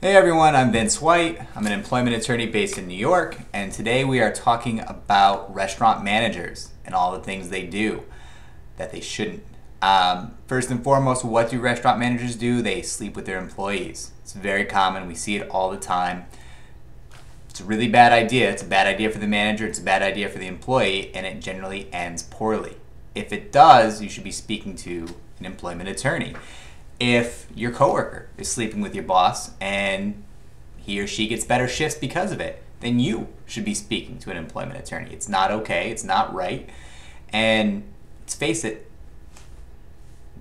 Hey everyone, I'm Vince White. I'm an employment attorney based in New York, and today we are talking about restaurant managers and all the things they do that they shouldn't. First and foremost, what do restaurant managers do? They sleep with their employees. It's very common. We see it all the time. It's a really bad idea. It's a bad idea for the manager. It's a bad idea for the employee, and it generally ends poorly. If it does, you should be speaking to an employment attorney. If your coworker is sleeping with your boss and he or she gets better shifts because of it, then you should be speaking to an employment attorney. It's not okay. It's not right. And let's face it,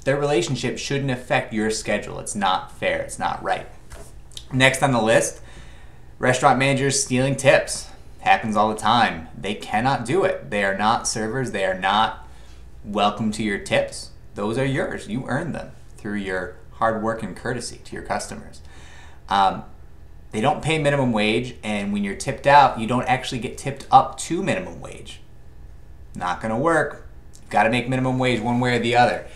their relationship shouldn't affect your schedule. It's not fair. It's not right. Next on the list, restaurant managers stealing tips. Happens all the time. They cannot do it. They are not servers. They are not welcome to your tips. Those are yours. You earned them through your hard work and courtesy to your customers. They don't pay minimum wage, and when you're tipped out, you don't actually get tipped up to minimum wage. Not gonna work. You've got to make minimum wage one way or the other.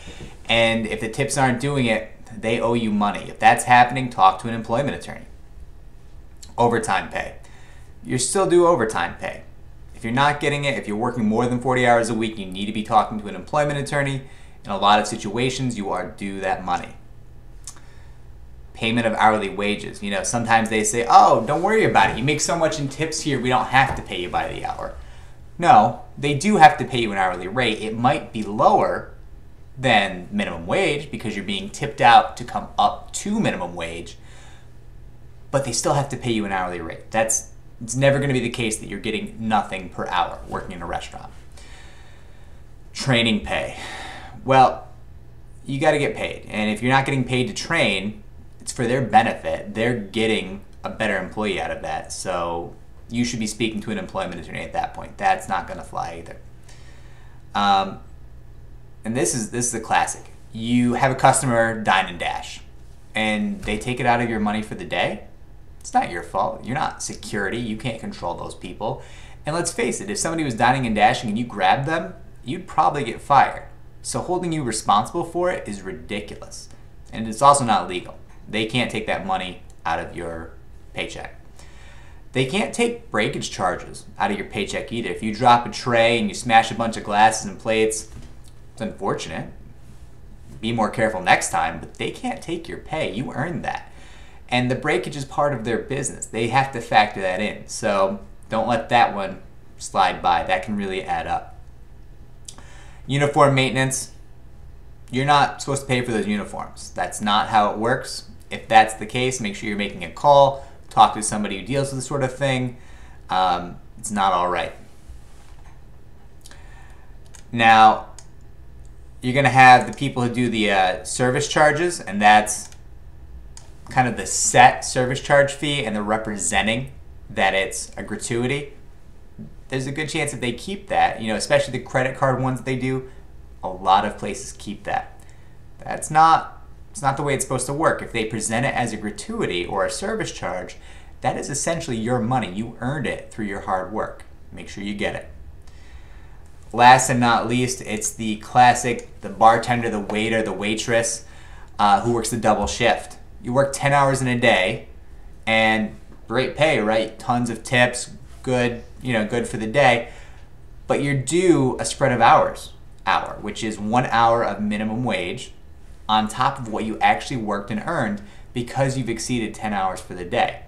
And if the tips aren't doing it, they owe you money. If that's happening, talk to an employment attorney. Overtime pay. You still do overtime pay. If you're not getting it, if you're working more than 40 hours a week, you need to be talking to an employment attorney. In a lot of situations, you are due that money. Payment of hourly wages. You know, sometimes they say, oh, don't worry about it. You make so much in tips here, we don't have to pay you by the hour. No, they do have to pay you an hourly rate. It might be lower than minimum wage because you're being tipped out to come up to minimum wage, but they still have to pay you an hourly rate. It's never going to be the case that you're getting nothing per hour working in a restaurant. Training pay. Well, you got to get paid. And if you're not getting paid to train, it's for their benefit. They're getting a better employee out of that. So you should be speaking to an employment attorney at that point. That's not going to fly either. And this is a classic. You have a customer dine and dash, and they take it out of your money for the day. It's not your fault. You're not security. You can't control those people. And let's face it, if somebody was dining and dashing and you grabbed them, you'd probably get fired. So holding you responsible for it is ridiculous. And it's also not legal. They can't take that money out of your paycheck. They can't take breakage charges out of your paycheck either. If you drop a tray and you smash a bunch of glasses and plates, it's unfortunate. Be more careful next time, but they can't take your pay. You earned that. And the breakage is part of their business. They have to factor that in. So don't let that one slide by. That can really add up. Uniform maintenance. You're not supposed to pay for those uniforms. That's not how it works. If that's the case, make sure you're making a call. Talk to somebody who deals with this sort of thing. It's not all right. Now, you're going to have the people who do the service charges, and that's kind of the set service charge fee, and they're representing that it's a gratuity. There's a good chance that they keep that, especially the credit card ones that they do. A lot of places keep that. It's not the way it's supposed to work. If they present it as a gratuity or a service charge, that is essentially your money. You earned it through your hard work. Make sure you get it. Last and not least, it's the classic, the bartender, the waiter, the waitress who works the double shift. You work 10 hours in a day and great pay, right? Tons of tips, good for the day, but you're due a spread of hour, which is 1 hour of minimum wage on top of what you actually worked and earned because you've exceeded 10 hours for the day.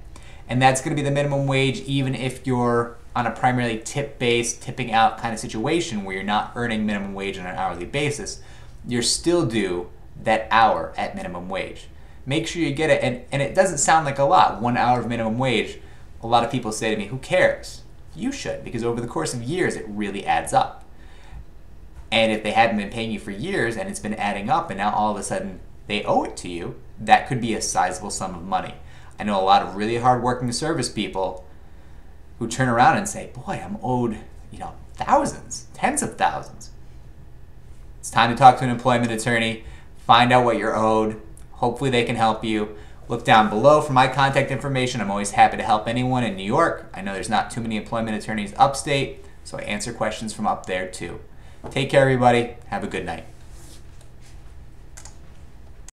And that's going to be the minimum wage even if you're on a primarily tip-based, tipping out kind of situation where you're not earning minimum wage on an hourly basis. You're still due that hour at minimum wage. Make sure you get it, and it doesn't sound like a lot, 1 hour of minimum wage. A lot of people say to me, who cares? You should, because over the course of years, it really adds up. And if they haven't been paying you for years and it's been adding up and now all of a sudden they owe it to you, that could be a sizable sum of money. I know a lot of really hardworking service people who turn around and say, boy, I'm owed, thousands, tens of thousands. It's time to talk to an employment attorney, find out what you're owed. Hopefully they can help you. Look down below for my contact information. I'm always happy to help anyone in New York. I know there's not too many employment attorneys upstate, so I answer questions from up there too. Take care, everybody. Have a good night.